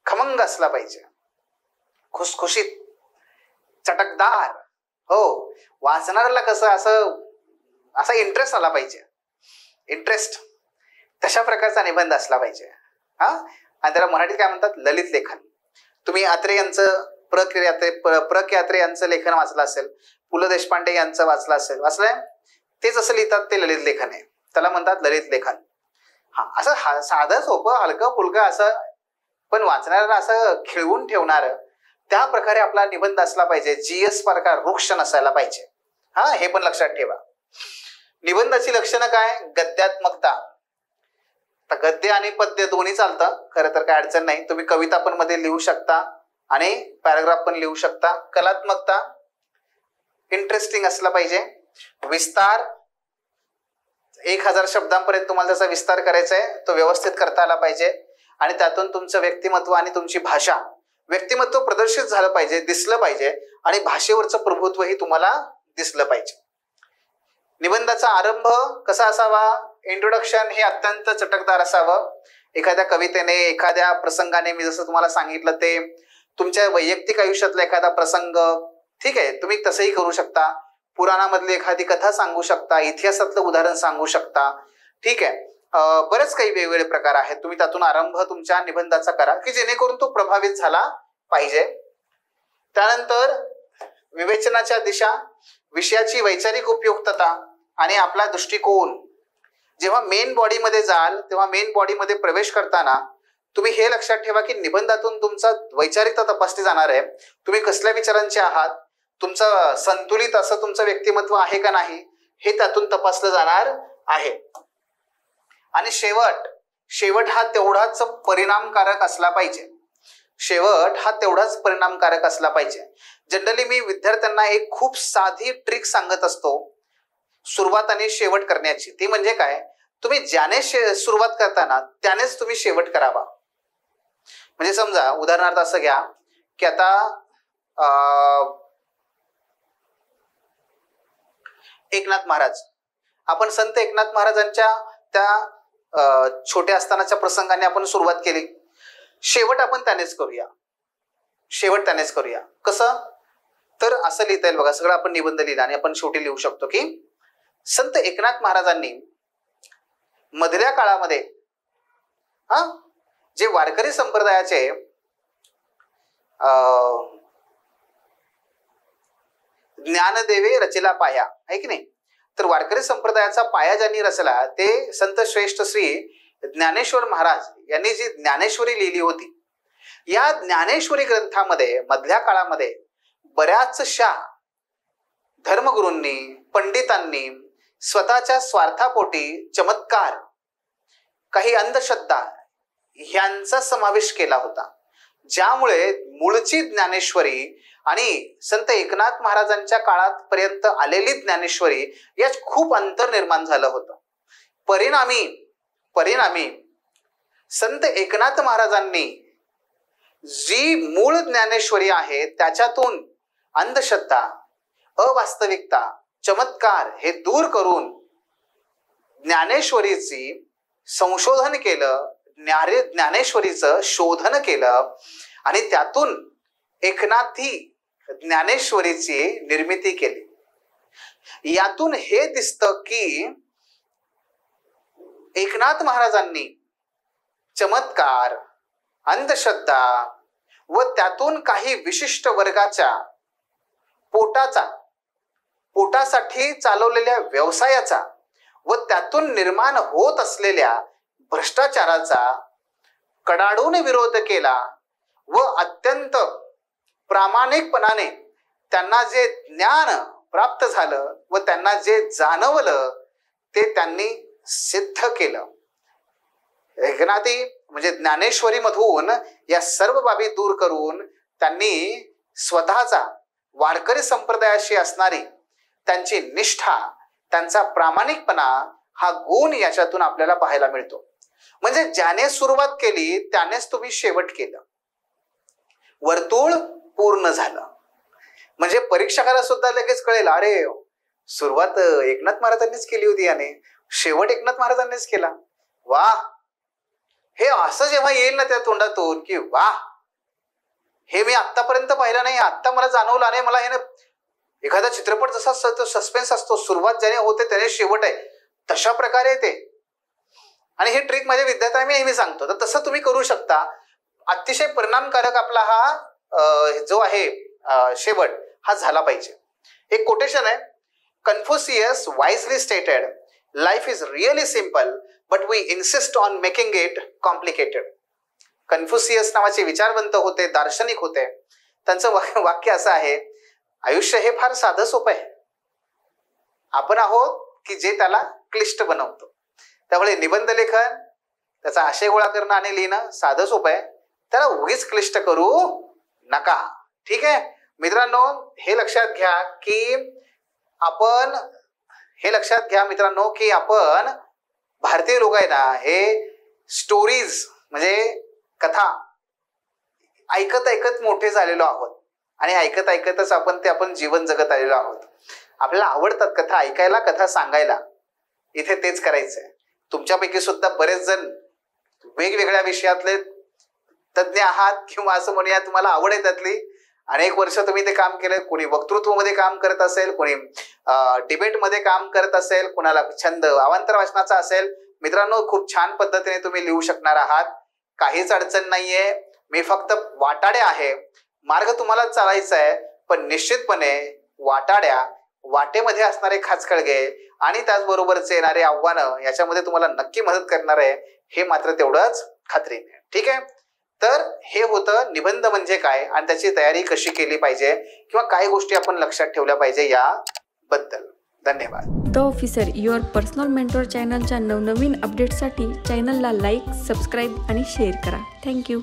खमंग असला पाहिजे. खुसखुशीत, चटकदार. हो, वाचणाऱ्याला कसं असा इंटरेस्ट आला पाहिजे. इंटरेस्ट तशा प्रकारचा निबंध असला पाहिजे. आणि त्याला मराठीत काय म्हणतात? ललित लेखन. तुम्ही अत्रे यांचं प्र के अत्रे यांचं लेखन वाचलं असेल, पु ल देशपांडे यांचं वाचलं असेल. वाचलंय? ते जसं लिहितात ते ललित लेखन आहे. त्याला म्हणतात ललित लेखन. असं साधं सोपं हलकं फुलकं असं, पण वाचणाऱ्याला असं खिळवून ठेवणार त्या प्रकारे आपला निबंध असला पाहिजे. जीएस प्रकार वृक्ष नसायला पाहिजे. हे पण लक्षात ठेवा. निबंधाची लक्षणं काय? गद्यात्मकता. गद्य आणि पद्य दोन्ही चालतं. खरं तर काय अडचण नाही. तुम्ही कविता पण मध्ये लिहू शकता आणि पॅराग्राफ पण लिहू शकता. कलात्मकता, इंटरेस्टिंग असला पाहिजे. विस्तार, 1000 शब्दांपर्यंत तुम्हाला त्याचा विस्तार करायचा आहे, तो व्यवस्थित करता आला पाहिजे. आणि त्यातून तुमचं व्यक्तिमत्व आणि तुमची भाषा, व्यक्तिमत्व प्रदर्शित झालं पाहिजे, दिसलं पाहिजे. आणि भाषेवरचं प्रभुत्वही तुम्हाला दिसलं पाहिजे. निबंधाचा आरंभ कसा असावा? इंट्रोडक्शन हे अत्यंत चटकदार असावं. एखाद्या कवितेने, एखाद्या प्रसंगाने, मी जसं तुम्हाला सांगितलं ते तुमच्या वैयक्तिक आयुष्यातला एखादा प्रसंग, ठीक आहे, तुम्ही तसंही करू शकता. पुराणामधली एखादी कथा सांगू शकता, इतिहासातलं उदाहरण सांगू शकता. ठीक आहे, बरेच काही वेगवेगळे प्रकार आहेत. तुम्ही त्यातून आरंभ तुमच्या निबंधाचा करा की जेणेकरून तो प्रभावित झाला पाहिजे. त्यानंतर विवेचनाच्या दिशा, विषयाची वैचारिक उपयुक्तता आणि आपला दृष्टिकोन. जेव्हा मेन बॉडीमध्ये जाल तेव्हा मेन बॉडीमध्ये प्रवेश करताना तुम्ही हे लक्षात ठेवा की निबंधातून तुमचा वैचारिकता तपासली जाणार आहे. तुम्ही कसल्या विचारांचे आहात, तुमचं संतुलित असं तुमचं व्यक्तिमत्व आहे का नाही हे त्यातून तपासलं जाणार आहे. आणि शेवट हा तेवढाच परिणामकारक असला पाहिजे. शेवट हा तेवढाच परिणामकारक असला पाहिजे. जनरली मी विद्यार्थ्यांना एक खूप साधी ट्रिक सांगत असतो सुरुवात आणि शेवट करण्याची. ती म्हणजे काय, तुम्ही ज्याने सुरुवात करताना त्यानेच तुम्ही शेवट करावा. म्हणजे समजा उदाहरणार्थ असं घ्या की आता एकनाथ महाराज, आपण संत एकनाथ महाराजांच्या त्या छोट्या असतानाच्या प्रसंगाने आपण सुरुवात केली. शेवट आपण त्यानेच करूया. शेवट त्यानेच करूया. कसं, तर असं लिहिता येईल बघा. सगळं आपण निबंध लिहिला आणि आपण शेवटी लिहू शकतो की संत एकनाथ महाराजांनी मधल्या काळामध्ये जे वारकरी संप्रदायाचे ज्ञानदेवे रचला पाया आहे की नाही, तर वारकरी संप्रदायाचा पाया ज्यांनी रचला ते संत श्रेष्ठ श्री ज्ञानेश्वर महाराज यांनी जी ज्ञानेश्वरी लिहिली होती. या ज्ञानेश्वरी ग्रंथामध्ये मधल्या काळामध्ये बऱ्याचशा धर्मगुरूंनी, पंडितांनी स्वतःच्या स्वार्थापोटी चमत्कार, काही अंधश्रद्धा ह्यांचा समावेश केला होता. ज्यामुळे मूळची ज्ञानेश्वरी आणि संत एकनाथ महाराजांच्या काळात पर्यंत आलेली ज्ञानेश्वरी यात खूप अंतर निर्माण झालं होतं. परिणामी संत एकनाथ महाराजांनी जी मूळ ज्ञानेश्वरी आहे त्याच्यातून अंधश्रद्धा, अवास्तविकता, चमत्कार हे दूर करून ज्ञानेश्वरीची संशोधन केलं, ज्ञानेश्वरीचं शोधन केलं आणि त्यातून एकनाथी ज्ञानेश्वरीची निर्मिती केली. यातून हे दिसतं की एकनाथ महाराजांनी चमत्कार, अंधश्रद्धा व त्यातून काही विशिष्ट वर्गाच्या पोटासाठी चालवलेल्या व्यवसायाचा व त्यातून निर्माण होत असलेल्या भ्रष्टाचाराचा कडाडून विरोध केला व अत्यंत प्रामाणिकपणाने त्यांना जे ज्ञान प्राप्त झालं व त्यांना जे जाणवलं ते त्यांनी सिद्ध केलं. एकनाथी म्हणजे ज्ञानेश्वरी मधून या सर्व बाबी दूर करून त्यांनी स्वतःचा वारकरी संप्रदायाशी असणारी त्यांची निष्ठा, त्यांचा प्रामाणिकपणा हा गुण याच्यातून आपल्याला पाहायला मिळतो. म्हणजे ज्याने सुरुवात केली त्यानेच तुम्ही शेवट केलं, वर्तुळ पूर्ण झालं. म्हणजे परीक्षकाला सुद्धा लगेच कळेल, अरे सुरुवात एकनाथ महाराजांनीच केली होती याने, शेवट एकनाथ महाराजांनीच केला. वा, हे असं जेव्हा येईल ना त्या तोंडातून की वा, हे मी आतापर्यंत पाहिलं नाही, आता मला जाणवलं नाही. मला हे ना एखादा चित्रपट जसा सस्पेन्स असतो, सुरुवात ज्याने होते त्याने शेवट आहे, तशा प्रकारे ते. आणि ही ट्रिक माझ्या विद्यार्थ्यांना मी नेहमी सांगतो, तर तसं तुम्ही करू शकता. अतिशय परिणामकारक आपला हा जो आहे शेवट हा झाला पाहिजे. एक कोटेशन आहे, Confucius wisely stated, life is really simple but we insist on making it complicated. Confucius नावाचे विचारवंत होते, दार्शनिक होते. त्यांचं वाक्य असं आहे, आयुष्य हे फार साधं सोपं आहे, आपण आहोत की जे त्याला क्लिष्ट बनवतो. त्यामुळे निबंध लेखन, त्याचा आशय गोळा करणं आणि लिहिणं साधं सोपं आहे, त्याला उगीच क्लिष्ट करू नका. ठीक आहे मित्रांनो, हे लक्षात घ्या की आपण भारतीय लोक आहे ना, हे स्टोरीज म्हणजे कथा ऐकत ऐकत मोठे झालेलो आहोत आणि ऐकत ऐकतच आपण जीवन जगत आलेलो आहोत. आपल्याला आवडतात कथा ऐकायला, कथा सांगायला. इथे तेच करायचंय. तुमच्यापैकी सुद्धा बरेच जण वेगवेगळ्या विषयातले तज्ज्ञ आहात किंवा असं म्हणूया तुम्हाला आवड आहे त्यातली. अनेक वर्ष तुम्ही ते काम केलं. कोणी वक्तृत्वामध्ये काम करत असेल, कोणी डिबेटमध्ये काम करत असेल, कोणाला छंद अवांतर वाचनाचा असेल. मित्रांनो, खूप छान पद्धतीने तुम्ही लिहू शकणार आहात, काहीच अडचण नाहीये. मी फक्त वाटाडे आहे, मार्ग तुम्हाला चालायचा आहे, पण निश्चितपणे वाटेमध्ये असणारे खाचखळगे आणि त्याचबरोबरचे येणारे आव्हानं याच्यामध्ये तुम्हाला नक्की मदत करणार आहे, हे मात्र तेवढंच खात्रीने. ठीक आहे. तर हे होतं निबंध म्हणजे काय आणि त्याची तयारी कशी केली पाहिजे किंवा काय गोष्टी आपण लक्षात ठेवल्या पाहिजे याबद्दल. धन्यवाद. The officer your personal mentor चॅनलच्या नवनवीन अपडेट्ससाठी चॅनलला लाईक, सबस्क्राईब आणि शेअर करा. थँक्यू.